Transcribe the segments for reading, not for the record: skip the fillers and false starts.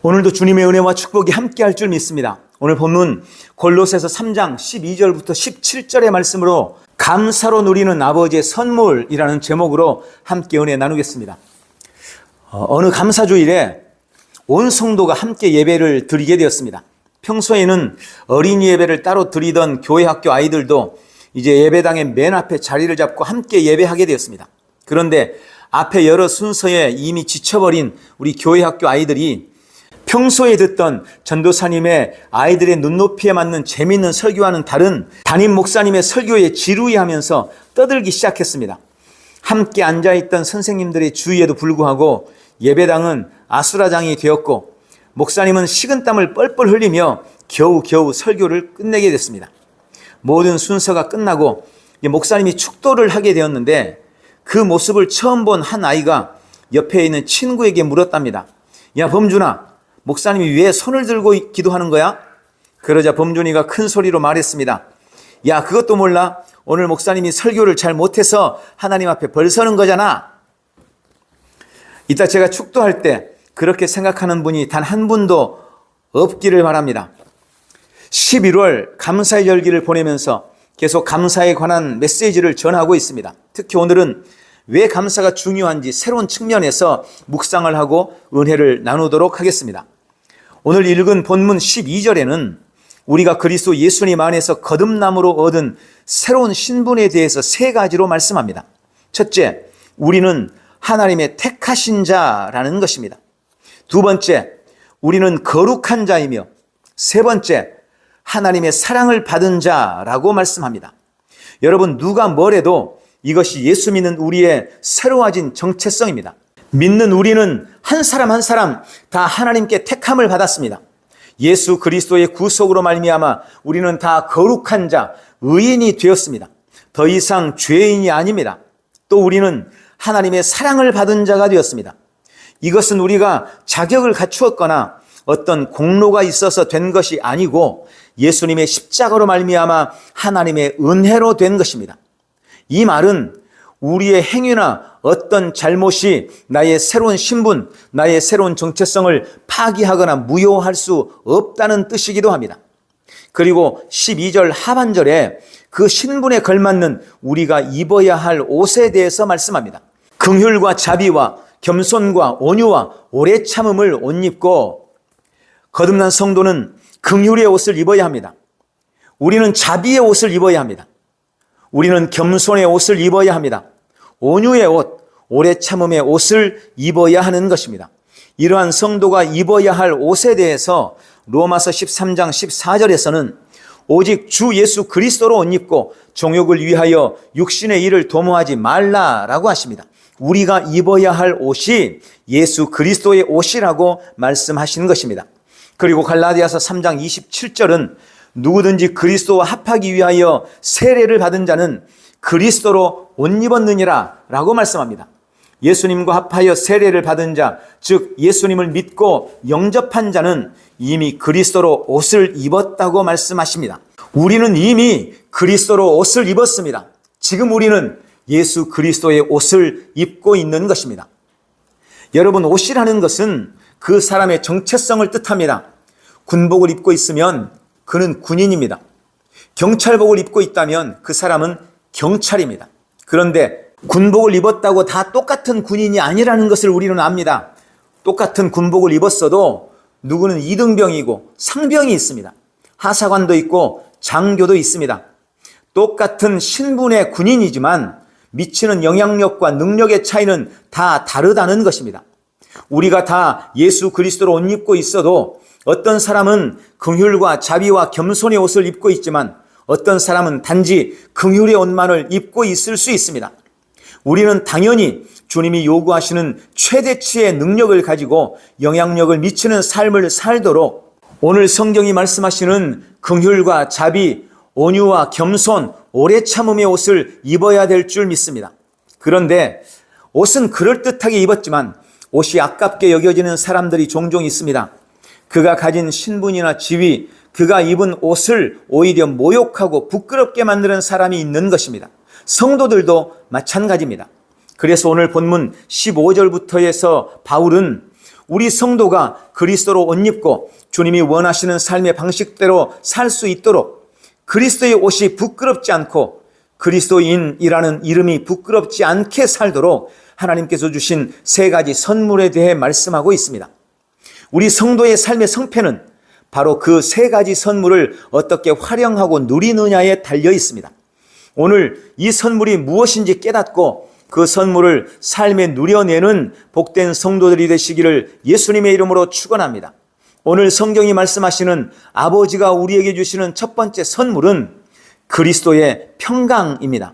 오늘도 주님의 은혜와 축복이 함께할 줄 믿습니다. 오늘 본문 골로새서 3장 12절부터 17절의 말씀으로 감사로 누리는 아버지의 선물이라는 제목으로 함께 은혜 나누겠습니다. 어느 감사주일에 온 성도가 함께 예배를 드리게 되었습니다. 평소에는 어린이 예배를 따로 드리던 교회 학교 아이들도 이제 예배당의 맨 앞에 자리를 잡고 함께 예배하게 되었습니다. 그런데 앞에 여러 순서에 이미 지쳐버린 우리 교회 학교 아이들이 평소에 듣던 전도사님의 아이들의 눈높이에 맞는 재미있는 설교와는 다른 담임 목사님의 설교에 지루해하면서 떠들기 시작했습니다. 함께 앉아있던 선생님들의 주의에도 불구하고 예배당은 아수라장이 되었고 목사님은 식은땀을 뻘뻘 흘리며 겨우겨우 설교를 끝내게 됐습니다. 모든 순서가 끝나고 목사님이 축도를 하게 되었는데 그 모습을 처음 본 한 아이가 옆에 있는 친구에게 물었답니다. 야, 범준아, 목사님이 왜 손을 들고 기도하는 거야? 그러자 범준이가 큰 소리로 말했습니다. 야, 그것도 몰라? 오늘 목사님이 설교를 잘 못해서 하나님 앞에 벌 서는 거잖아. 이따 제가 축도할 때 그렇게 생각하는 분이 단 한 분도 없기를 바랍니다. 11월 감사의 절기를 보내면서 계속 감사에 관한 메시지를 전하고 있습니다. 특히 오늘은 왜 감사가 중요한지 새로운 측면에서 묵상을 하고 은혜를 나누도록 하겠습니다. 오늘 읽은 본문 12절에는 우리가 그리스도 예수님 안에서 거듭남으로 얻은 새로운 신분에 대해서 세 가지로 말씀합니다. 첫째, 우리는 하나님의 택하신 자라는 것입니다. 두 번째, 우리는 거룩한 자이며 세 번째, 하나님의 사랑을 받은 자라고 말씀합니다. 여러분, 누가 뭐래도 이것이 예수 믿는 우리의 새로워진 정체성입니다. 믿는 우리는 한 사람 한 사람 다 하나님께 택함을 받았습니다. 예수 그리스도의 구속으로 말미암아 우리는 다 거룩한 자, 의인이 되었습니다. 더 이상 죄인이 아닙니다. 또 우리는 하나님의 사랑을 받은 자가 되었습니다. 이것은 우리가 자격을 갖추었거나 어떤 공로가 있어서 된 것이 아니고 예수님의 십자가로 말미암아 하나님의 은혜로 된 것입니다. 이 말은 우리의 행위나 어떤 잘못이 나의 새로운 신분, 나의 새로운 정체성을 파기하거나 무효할 수 없다는 뜻이기도 합니다. 그리고 12절 하반절에 그 신분에 걸맞는 우리가 입어야 할 옷에 대해서 말씀합니다. 긍휼과 자비와 겸손과 온유와 오래 참음을 옷 입고, 거듭난 성도는 긍휼의 옷을 입어야 합니다. 우리는 자비의 옷을 입어야 합니다. 우리는 겸손의 옷을 입어야 합니다. 온유의 옷, 오래 참음의 옷을 입어야 하는 것입니다. 이러한 성도가 입어야 할 옷에 대해서 로마서 13장 14절에서는 오직 주 예수 그리스도로 옷 입고 정욕을 위하여 육신의 일을 도모하지 말라라고 하십니다. 우리가 입어야 할 옷이 예수 그리스도의 옷이라고 말씀하시는 것입니다. 그리고 갈라디아서 3장 27절은 누구든지 그리스도와 합하기 위하여 세례를 받은 자는 그리스도로 옷 입었느니라 라고 말씀합니다. 예수님과 합하여 세례를 받은 자, 즉 예수님을 믿고 영접한 자는 이미 그리스도로 옷을 입었다고 말씀하십니다. 우리는 이미 그리스도로 옷을 입었습니다. 지금 우리는 예수 그리스도의 옷을 입고 있는 것입니다. 여러분, 옷이라는 것은 그 사람의 정체성을 뜻합니다. 군복을 입고 있으면 그는 군인입니다. 경찰복을 입고 있다면 그 사람은 경찰입니다. 그런데 군복을 입었다고 다 똑같은 군인이 아니라는 것을 우리는 압니다. 똑같은 군복을 입었어도 누구는 이등병이고 상병이 있습니다. 하사관도 있고 장교도 있습니다. 똑같은 신분의 군인이지만 미치는 영향력과 능력의 차이는 다 다르다는 것입니다. 우리가 다 예수 그리스도로 옷 입고 있어도 어떤 사람은 긍휼과 자비와 겸손의 옷을 입고 있지만 어떤 사람은 단지 긍휼의 옷만을 입고 있을 수 있습니다. 우리는 당연히 주님이 요구하시는 최대치의 능력을 가지고 영향력을 미치는 삶을 살도록 오늘 성경이 말씀하시는 긍휼과 자비, 온유와 겸손, 오래 참음의 옷을 입어야 될 줄 믿습니다. 그런데 옷은 그럴듯하게 입었지만 옷이 아깝게 여겨지는 사람들이 종종 있습니다. 그가 가진 신분이나 지위, 그가 입은 옷을 오히려 모욕하고 부끄럽게 만드는 사람이 있는 것입니다. 성도들도 마찬가지입니다. 그래서 오늘 본문 15절부터 해서 바울은 우리 성도가 그리스도로 옷 입고 주님이 원하시는 삶의 방식대로 살 수 있도록 그리스도의 옷이 부끄럽지 않고 그리스도인이라는 이름이 부끄럽지 않게 살도록 하나님께서 주신 세 가지 선물에 대해 말씀하고 있습니다. 우리 성도의 삶의 성패는 바로 그 세 가지 선물을 어떻게 활용하고 누리느냐에 달려 있습니다. 오늘 이 선물이 무엇인지 깨닫고 그 선물을 삶에 누려내는 복된 성도들이 되시기를 예수님의 이름으로 축원합니다. 오늘 성경이 말씀하시는 아버지가 우리에게 주시는 첫 번째 선물은 그리스도의 평강입니다.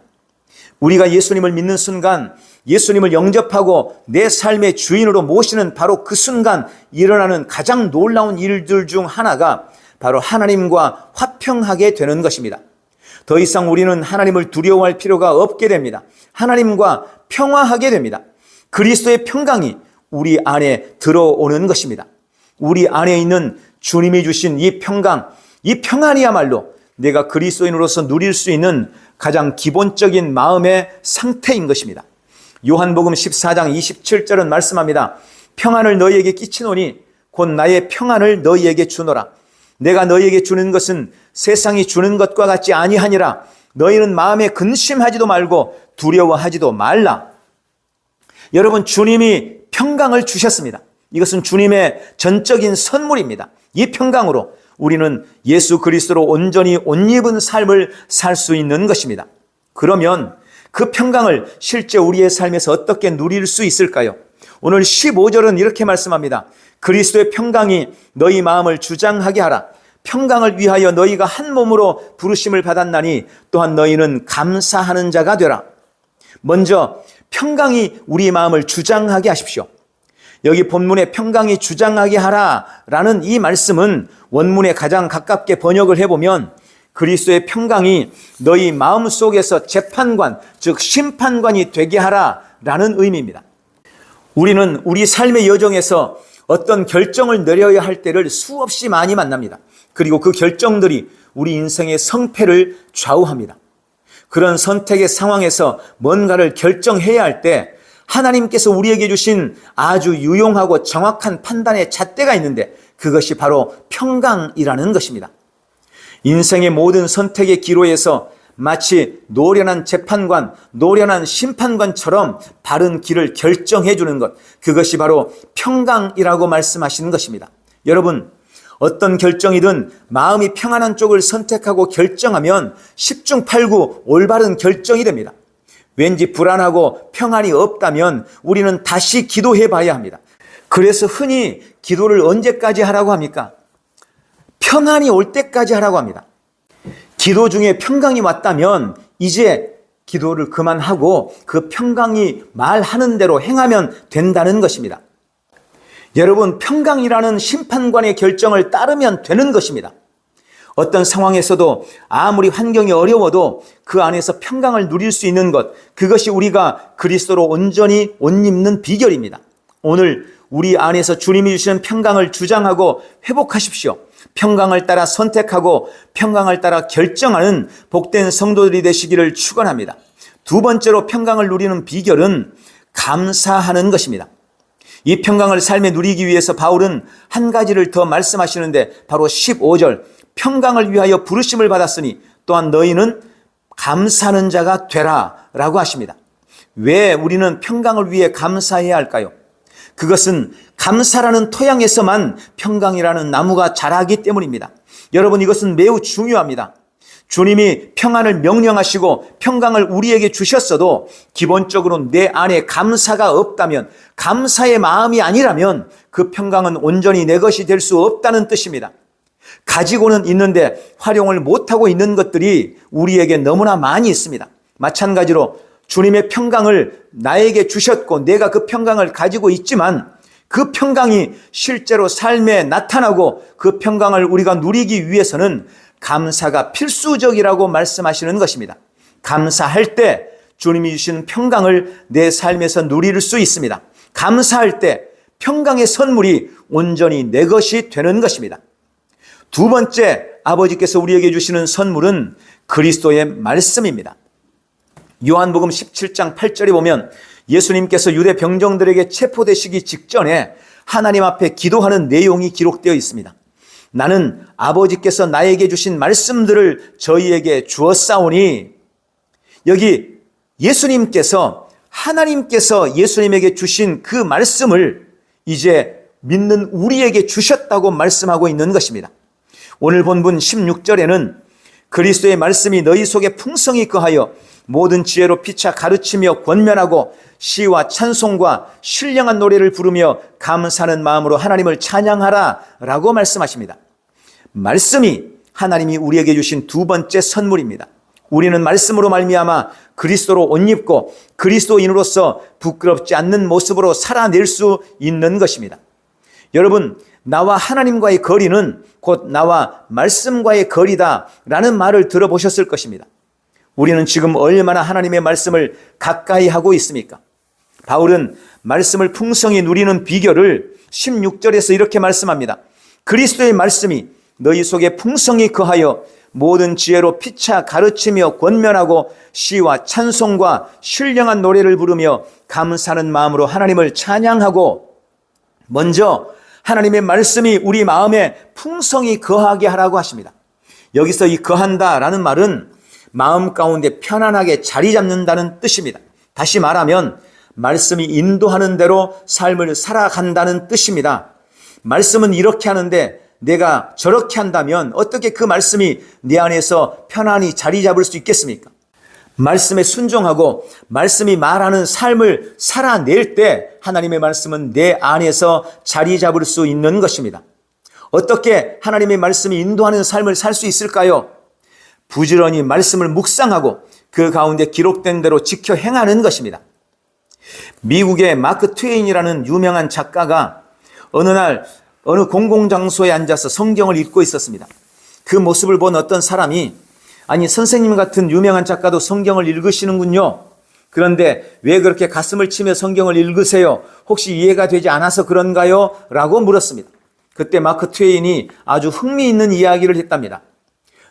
우리가 예수님을 믿는 순간, 예수님을 영접하고 내 삶의 주인으로 모시는 바로 그 순간 일어나는 가장 놀라운 일들 중 하나가 바로 하나님과 화평하게 되는 것입니다. 더 이상 우리는 하나님을 두려워할 필요가 없게 됩니다. 하나님과 평화하게 됩니다. 그리스도의 평강이 우리 안에 들어오는 것입니다. 우리 안에 있는 주님이 주신 이 평강, 이 평안이야말로 내가 그리스도인으로서 누릴 수 있는 가장 기본적인 마음의 상태인 것입니다. 요한복음 14장 27절은 말씀합니다. 평안을 너희에게 끼치노니 곧 나의 평안을 너희에게 주노라. 내가 너희에게 주는 것은 세상이 주는 것과 같지 아니하니라. 너희는 마음에 근심하지도 말고 두려워하지도 말라. 여러분, 주님이 평강을 주셨습니다. 이것은 주님의 전적인 선물입니다. 이 평강으로 우리는 예수 그리스도로 온전히 옷 입은 삶을 살 수 있는 것입니다. 그러면 그 평강을 실제 우리의 삶에서 어떻게 누릴 수 있을까요? 오늘 15절은 이렇게 말씀합니다. 그리스도의 평강이 너희 마음을 주장하게 하라. 평강을 위하여 너희가 한 몸으로 부르심을 받았나니 또한 너희는 감사하는 자가 되라. 먼저 평강이 우리 마음을 주장하게 하십시오. 여기 본문에 평강이 주장하게 하라라는 이 말씀은 원문에 가장 가깝게 번역을 해보면 그리스도의 평강이 너희 마음속에서 재판관, 즉 심판관이 되게 하라라는 의미입니다. 우리는 우리 삶의 여정에서 어떤 결정을 내려야 할 때를 수없이 많이 만납니다. 그리고 그 결정들이 우리 인생의 성패를 좌우합니다. 그런 선택의 상황에서 뭔가를 결정해야 할 때 하나님께서 우리에게 주신 아주 유용하고 정확한 판단의 잣대가 있는데 그것이 바로 평강이라는 것입니다. 인생의 모든 선택의 기로에서 마치 노련한 재판관, 노련한 심판관처럼 바른 길을 결정해 주는 것, 그것이 바로 평강이라고 말씀하시는 것입니다. 여러분, 어떤 결정이든 마음이 평안한 쪽을 선택하고 결정하면 10중 8구 올바른 결정이 됩니다. 왠지 불안하고 평안이 없다면 우리는 다시 기도해 봐야 합니다. 그래서 흔히 기도를 언제까지 하라고 합니까? 평안이 올 때까지 하라고 합니다. 기도 중에 평강이 왔다면 이제 기도를 그만하고 그 평강이 말하는 대로 행하면 된다는 것입니다. 여러분, 평강이라는 심판관의 결정을 따르면 되는 것입니다. 어떤 상황에서도 아무리 환경이 어려워도 그 안에서 평강을 누릴 수 있는 것, 그것이 우리가 그리스도로 온전히 옷 입는 비결입니다. 오늘 우리 안에서 주님이 주시는 평강을 주장하고 회복하십시오. 평강을 따라 선택하고 평강을 따라 결정하는 복된 성도들이 되시기를 축원합니다. 두 번째로 평강을 누리는 비결은 감사하는 것입니다. 이 평강을 삶에 누리기 위해서 바울은 한 가지를 더 말씀하시는데 바로 15절, 평강을 위하여 부르심을 받았으니 또한 너희는 감사하는 자가 되라 라고 하십니다. 왜 우리는 평강을 위해 감사해야 할까요? 그것은 감사라는 토양에서만 평강이라는 나무가 자라기 때문입니다. 여러분, 이것은 매우 중요합니다. 주님이 평안을 명령하시고 평강을 우리에게 주셨어도 기본적으로 내 안에 감사가 없다면, 감사의 마음이 아니라면 그 평강은 온전히 내 것이 될 수 없다는 뜻입니다. 가지고는 있는데 활용을 못하고 있는 것들이 우리에게 너무나 많이 있습니다. 마찬가지로 주님의 평강을 나에게 주셨고 내가 그 평강을 가지고 있지만 그 평강이 실제로 삶에 나타나고 그 평강을 우리가 누리기 위해서는 감사가 필수적이라고 말씀하시는 것입니다. 감사할 때 주님이 주신 평강을 내 삶에서 누릴 수 있습니다. 감사할 때 평강의 선물이 온전히 내 것이 되는 것입니다. 두 번째, 아버지께서 우리에게 주시는 선물은 그리스도의 말씀입니다. 요한복음 17장 8절에 보면 예수님께서 유대 병정들에게 체포되시기 직전에 하나님 앞에 기도하는 내용이 기록되어 있습니다. 나는 아버지께서 나에게 주신 말씀들을 저희에게 주었사오니, 여기 예수님께서, 하나님께서 예수님에게 주신 그 말씀을 이제 믿는 우리에게 주셨다고 말씀하고 있는 것입니다. 오늘 본문 16절에는 그리스도의 말씀이 너희 속에 풍성히 거하여 모든 지혜로 피차 가르치며 권면하고 시와 찬송과 신령한 노래를 부르며 감사하는 마음으로 하나님을 찬양하라 라고 말씀하십니다. 말씀이 하나님이 우리에게 주신 두 번째 선물입니다. 우리는 말씀으로 말미암아 그리스도로 옷 입고 그리스도인으로서 부끄럽지 않는 모습으로 살아낼 수 있는 것입니다. 여러분, 나와 하나님과의 거리는 곧 나와 말씀과의 거리다라는 말을 들어보셨을 것입니다. 우리는 지금 얼마나 하나님의 말씀을 가까이 하고 있습니까? 바울은 말씀을 풍성히 누리는 비결을 16절에서 이렇게 말씀합니다. 그리스도의 말씀이 너희 속에 풍성히 거하여 모든 지혜로 피차 가르치며 권면하고 시와 찬송과 신령한 노래를 부르며 감사하는 마음으로 하나님을 찬양하고, 먼저 하나님의 말씀이 우리 마음에 풍성히 거하게 하라고 하십니다. 여기서 이 거한다라는 말은 마음 가운데 편안하게 자리 잡는다는 뜻입니다. 다시 말하면 말씀이 인도하는 대로 삶을 살아간다는 뜻입니다. 말씀은 이렇게 하는데 내가 저렇게 한다면 어떻게 그 말씀이 내 안에서 편안히 자리 잡을 수 있겠습니까? 말씀에 순종하고 말씀이 말하는 삶을 살아낼 때 하나님의 말씀은 내 안에서 자리 잡을 수 있는 것입니다. 어떻게 하나님의 말씀이 인도하는 삶을 살 수 있을까요? 부지런히 말씀을 묵상하고 그 가운데 기록된 대로 지켜 행하는 것입니다. 미국의 마크 트웨인이라는 유명한 작가가 어느 날 어느 공공장소에 앉아서 성경을 읽고 있었습니다. 그 모습을 본 어떤 사람이, 아니, 선생님 같은 유명한 작가도 성경을 읽으시는군요. 그런데 왜 그렇게 가슴을 치며 성경을 읽으세요? 혹시 이해가 되지 않아서 그런가요? 라고 물었습니다. 그때 마크 트웨인이 아주 흥미있는 이야기를 했답니다.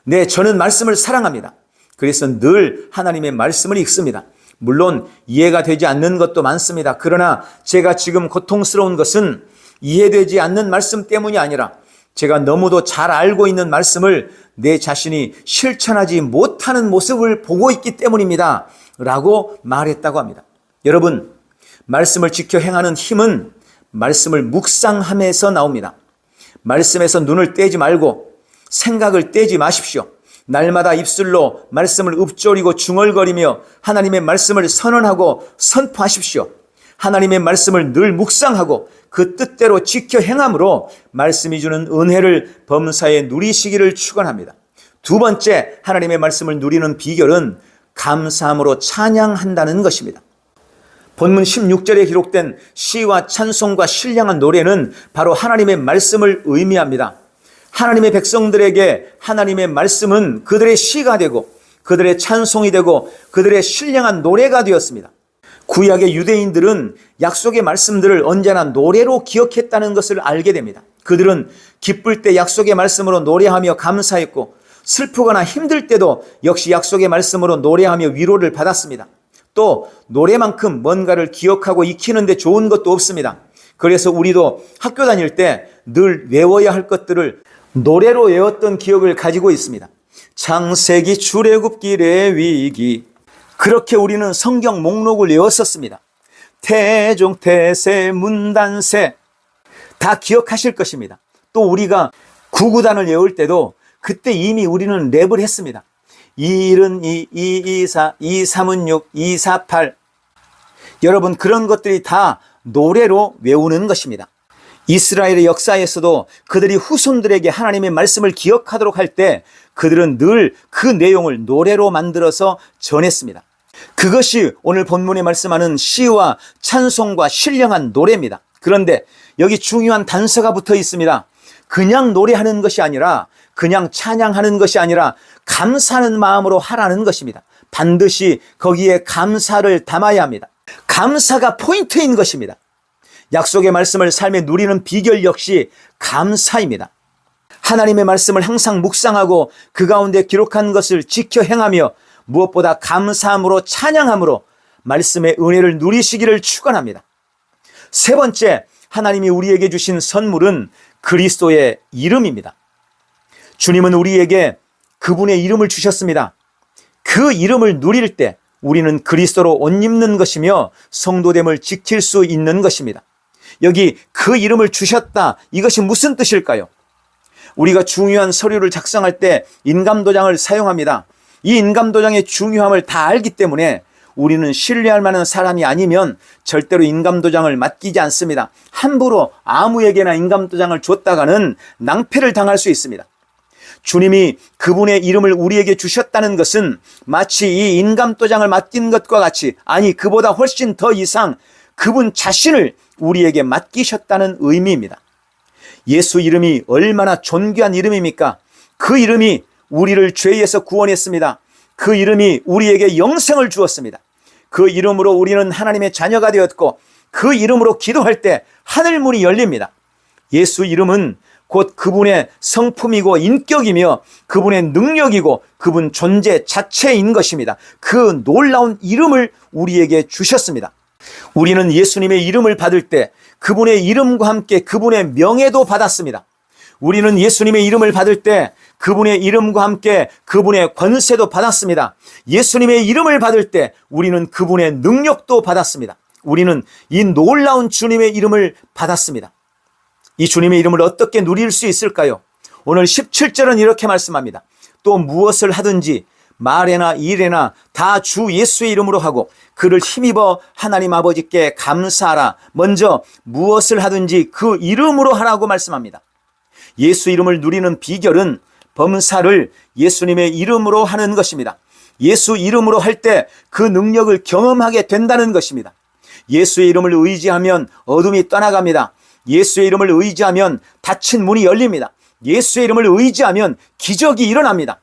네, 저는 말씀을 사랑합니다. 그래서 늘 하나님의 말씀을 읽습니다. 물론 이해가 되지 않는 것도 많습니다. 그러나 제가 지금 고통스러운 것은 이해되지 않는 말씀 때문이 아니라 제가 너무도 잘 알고 있는 말씀을 내 자신이 실천하지 못하는 모습을 보고 있기 때문입니다. 라고 말했다고 합니다. 여러분, 말씀을 지켜 행하는 힘은 말씀을 묵상함에서 나옵니다. 말씀에서 눈을 떼지 말고 생각을 떼지 마십시오. 날마다 입술로 말씀을 읊조리고 중얼거리며 하나님의 말씀을 선언하고 선포하십시오. 하나님의 말씀을 늘 묵상하고 그 뜻대로 지켜 행함으로 말씀이 주는 은혜를 범사에 누리시기를 축원합니다. 두 번째, 하나님의 말씀을 누리는 비결은 감사함으로 찬양한다는 것입니다. 본문 16절에 기록된 시와 찬송과 신령한 노래는 바로 하나님의 말씀을 의미합니다. 하나님의 백성들에게 하나님의 말씀은 그들의 시가 되고 그들의 찬송이 되고 그들의 신령한 노래가 되었습니다. 구약의 유대인들은 약속의 말씀들을 언제나 노래로 기억했다는 것을 알게 됩니다. 그들은 기쁠 때 약속의 말씀으로 노래하며 감사했고 슬프거나 힘들 때도 역시 약속의 말씀으로 노래하며 위로를 받았습니다. 또 노래만큼 뭔가를 기억하고 익히는 데 좋은 것도 없습니다. 그래서 우리도 학교 다닐 때 늘 외워야 할 것들을 노래로 외웠던 기억을 가지고 있습니다. 창세기, 출애굽기, 레위기, 그렇게 우리는 성경 목록을 외웠었습니다. 태종, 태세, 문단세 다 기억하실 것입니다. 또 우리가 구구단을 외울 때도 그때 이미 우리는 랩을 했습니다. 2은 2, 2, 2, 4, 2, 3은 6, 2, 4, 8. 여러분, 그런 것들이 다 노래로 외우는 것입니다. 이스라엘의 역사에서도 그들이 후손들에게 하나님의 말씀을 기억하도록 할 때 그들은 늘 그 내용을 노래로 만들어서 전했습니다. 그것이 오늘 본문에 말씀하는 시와 찬송과 신령한 노래입니다. 그런데 여기 중요한 단서가 붙어 있습니다. 그냥 노래하는 것이 아니라, 그냥 찬양하는 것이 아니라 감사하는 마음으로 하라는 것입니다. 반드시 거기에 감사를 담아야 합니다. 감사가 포인트인 것입니다. 약속의 말씀을 삶에 누리는 비결 역시 감사입니다. 하나님의 말씀을 항상 묵상하고 그 가운데 기록한 것을 지켜 행하며 무엇보다 감사함으로 찬양함으로 말씀의 은혜를 누리시기를 축원합니다. 세 번째, 하나님이 우리에게 주신 선물은 그리스도의 이름입니다. 주님은 우리에게 그분의 이름을 주셨습니다. 그 이름을 누릴 때 우리는 그리스도로 옷 입는 것이며 성도됨을 지킬 수 있는 것입니다. 여기 그 이름을 주셨다, 이것이 무슨 뜻일까요? 우리가 중요한 서류를 작성할 때 인감도장을 사용합니다. 이 인감도장의 중요함을 다 알기 때문에 우리는 신뢰할 만한 사람이 아니면 절대로 인감도장을 맡기지 않습니다. 함부로 아무에게나 인감도장을 줬다가는 낭패를 당할 수 있습니다. 주님이 그분의 이름을 우리에게 주셨다는 것은 마치 이 인감도장을 맡긴 것과 같이, 아니 그보다 훨씬 더 이상 그분 자신을 우리에게 맡기셨다는 의미입니다. 예수 이름이 얼마나 존귀한 이름입니까? 그 이름이 우리를 죄에서 구원했습니다. 그 이름이 우리에게 영생을 주었습니다. 그 이름으로 우리는 하나님의 자녀가 되었고 그 이름으로 기도할 때 하늘문이 열립니다. 예수 이름은 곧 그분의 성품이고 인격이며 그분의 능력이고 그분 존재 자체인 것입니다. 그 놀라운 이름을 우리에게 주셨습니다. 우리는 예수님의 이름을 받을 때 그분의 이름과 함께 그분의 명예도 받았습니다. 우리는 예수님의 이름을 받을 때 그분의 이름과 함께 그분의 권세도 받았습니다. 예수님의 이름을 받을 때 우리는 그분의 능력도 받았습니다. 우리는 이 놀라운 주님의 이름을 받았습니다. 이 주님의 이름을 어떻게 누릴 수 있을까요? 오늘 17절은 이렇게 말씀합니다. 또 무엇을 하든지 말에나 일에나 다 주 예수의 이름으로 하고 그를 힘입어 하나님 아버지께 감사하라. 먼저 무엇을 하든지 그 이름으로 하라고 말씀합니다. 예수 이름을 누리는 비결은 범사를 예수님의 이름으로 하는 것입니다. 예수 이름으로 할 때 그 능력을 경험하게 된다는 것입니다. 예수의 이름을 의지하면 어둠이 떠나갑니다. 예수의 이름을 의지하면 닫힌 문이 열립니다. 예수의 이름을 의지하면 기적이 일어납니다.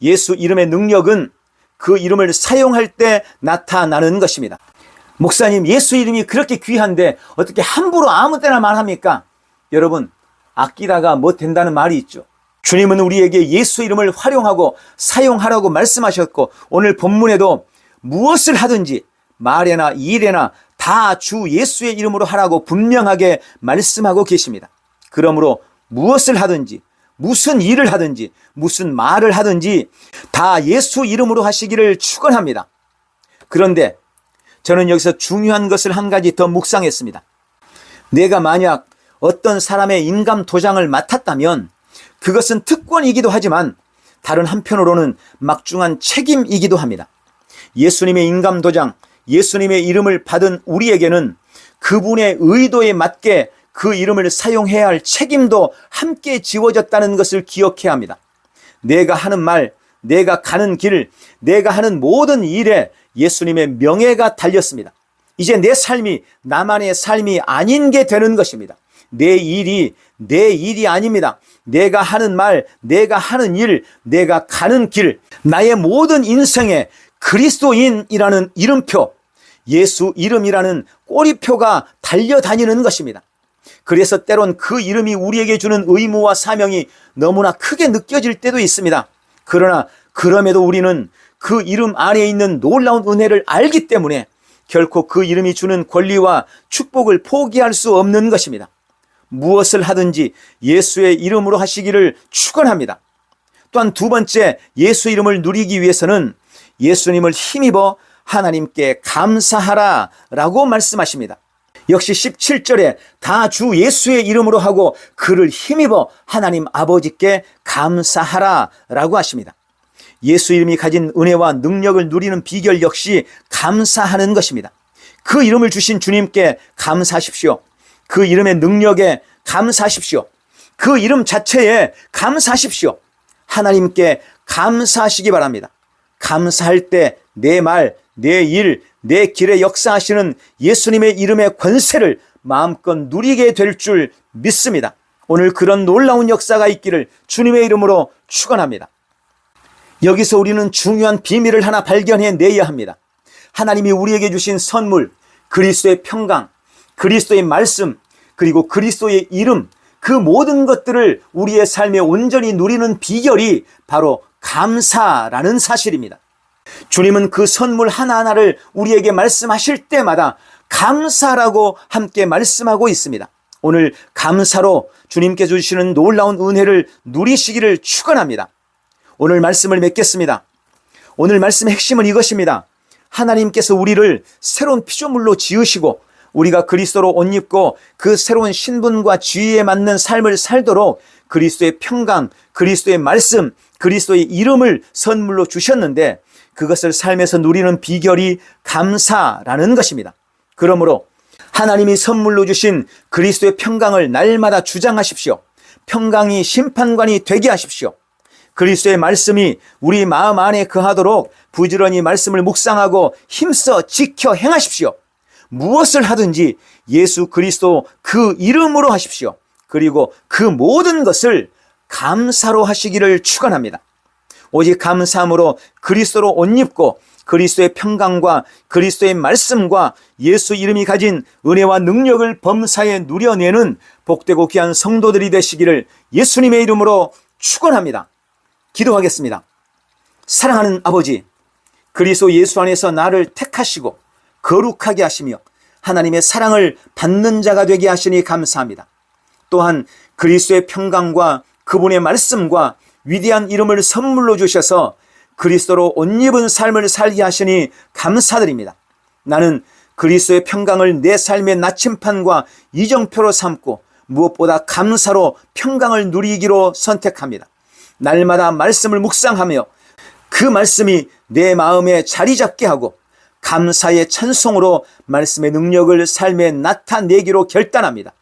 예수 이름의 능력은 그 이름을 사용할 때 나타나는 것입니다. 목사님, 예수 이름이 그렇게 귀한데 어떻게 함부로 아무 때나 말합니까? 여러분, 아끼다가 못 된다는 말이 있죠. 주님은 우리에게 예수 이름을 활용하고 사용하라고 말씀하셨고 오늘 본문에도 무엇을 하든지 말에나 일에나 다 주 예수의 이름으로 하라고 분명하게 말씀하고 계십니다. 그러므로 무엇을 하든지 무슨 일을 하든지 무슨 말을 하든지 다 예수 이름으로 하시기를 축원합니다. 그런데 저는 여기서 중요한 것을 한 가지 더 묵상했습니다. 내가 만약 어떤 사람의 인감 도장을 맡았다면 그것은 특권이기도 하지만 다른 한편으로는 막중한 책임이기도 합니다. 예수님의 인감 도장, 예수님의 이름을 받은 우리에게는 그분의 의도에 맞게 그 이름을 사용해야 할 책임도 함께 지워졌다는 것을 기억해야 합니다. 내가 하는 말, 내가 가는 길, 내가 하는 모든 일에 예수님의 명예가 달렸습니다. 이제 내 삶이 나만의 삶이 아닌 게 되는 것입니다. 내 일이 내 일이 아닙니다. 내가 하는 말, 내가 하는 일, 내가 가는 길, 나의 모든 인생에 그리스도인이라는 이름표, 예수 이름이라는 꼬리표가 달려다니는 것입니다. 그래서 때론 그 이름이 우리에게 주는 의무와 사명이 너무나 크게 느껴질 때도 있습니다. 그러나 그럼에도 우리는 그 이름 안에 있는 놀라운 은혜를 알기 때문에 결코 그 이름이 주는 권리와 축복을 포기할 수 없는 것입니다. 무엇을 하든지 예수의 이름으로 하시기를 축원합니다. 또한 두 번째, 예수 이름을 누리기 위해서는 예수님을 힘입어 하나님께 감사하라 라고 말씀하십니다. 역시 17절에 다 주 예수의 이름으로 하고 그를 힘입어 하나님 아버지께 감사하라 라고 하십니다. 예수 이름이 가진 은혜와 능력을 누리는 비결 역시 감사하는 것입니다. 그 이름을 주신 주님께 감사하십시오. 그 이름의 능력에 감사하십시오. 그 이름 자체에 감사하십시오. 하나님께 감사하시기 바랍니다. 감사할 때 내 말, 내 일, 내 길에 역사하시는 예수님의 이름의 권세를 마음껏 누리게 될 줄 믿습니다. 오늘 그런 놀라운 역사가 있기를 주님의 이름으로 축원합니다. 여기서 우리는 중요한 비밀을 하나 발견해내야 합니다. 하나님이 우리에게 주신 선물, 그리스도의 평강, 그리스도의 말씀, 그리고 그리스도의 이름, 그 모든 것들을 우리의 삶에 온전히 누리는 비결이 바로 감사라는 사실입니다. 주님은 그 선물 하나하나를 우리에게 말씀하실 때마다 감사라고 함께 말씀하고 있습니다. 오늘 감사로 주님께서 주시는 놀라운 은혜를 누리시기를 축원합니다. 오늘 말씀을 맺겠습니다. 오늘 말씀의 핵심은 이것입니다. 하나님께서 우리를 새로운 피조물로 지으시고 우리가 그리스도로 옷 입고 그 새로운 신분과 지위에 맞는 삶을 살도록 그리스도의 평강, 그리스도의 말씀, 그리스도의 이름을 선물로 주셨는데 그것을 삶에서 누리는 비결이 감사라는 것입니다. 그러므로 하나님이 선물로 주신 그리스도의 평강을 날마다 주장하십시오. 평강이 심판관이 되게 하십시오. 그리스도의 말씀이 우리 마음 안에 거하도록 부지런히 말씀을 묵상하고 힘써 지켜 행하십시오. 무엇을 하든지 예수 그리스도 그 이름으로 하십시오. 그리고 그 모든 것을 감사로 하시기를 축원합니다. 오직 감사함으로 그리스도로 옷 입고 그리스도의 평강과 그리스도의 말씀과 예수 이름이 가진 은혜와 능력을 범사에 누려내는 복되고 귀한 성도들이 되시기를 예수님의 이름으로 축원합니다. 기도하겠습니다. 사랑하는 아버지, 그리스도 예수 안에서 나를 택하시고 거룩하게 하시며 하나님의 사랑을 받는 자가 되게 하시니 감사합니다. 또한 그리스도의 평강과 그분의 말씀과 위대한 이름을 선물로 주셔서 그리스도로 옷 입은 삶을 살게 하시니 감사드립니다. 나는 그리스도의 평강을 내 삶의 나침판과 이정표로 삼고 무엇보다 감사로 평강을 누리기로 선택합니다. 날마다 말씀을 묵상하며 그 말씀이 내 마음에 자리 잡게 하고 감사의 찬송으로 말씀의 능력을 삶에 나타내기로 결단합니다.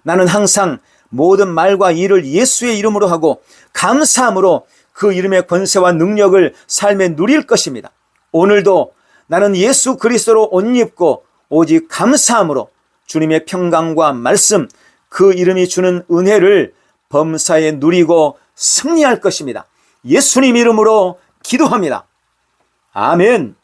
나는 항상 모든 말과 일을 예수의 이름으로 하고 감사함으로 그 이름의 권세와 능력을 삶에 누릴 것입니다. 오늘도 나는 예수 그리스도로 옷 입고 오직 감사함으로 주님의 평강과 말씀, 그 이름이 주는 은혜를 범사에 누리고 승리할 것입니다. 예수님 이름으로 기도합니다. 아멘.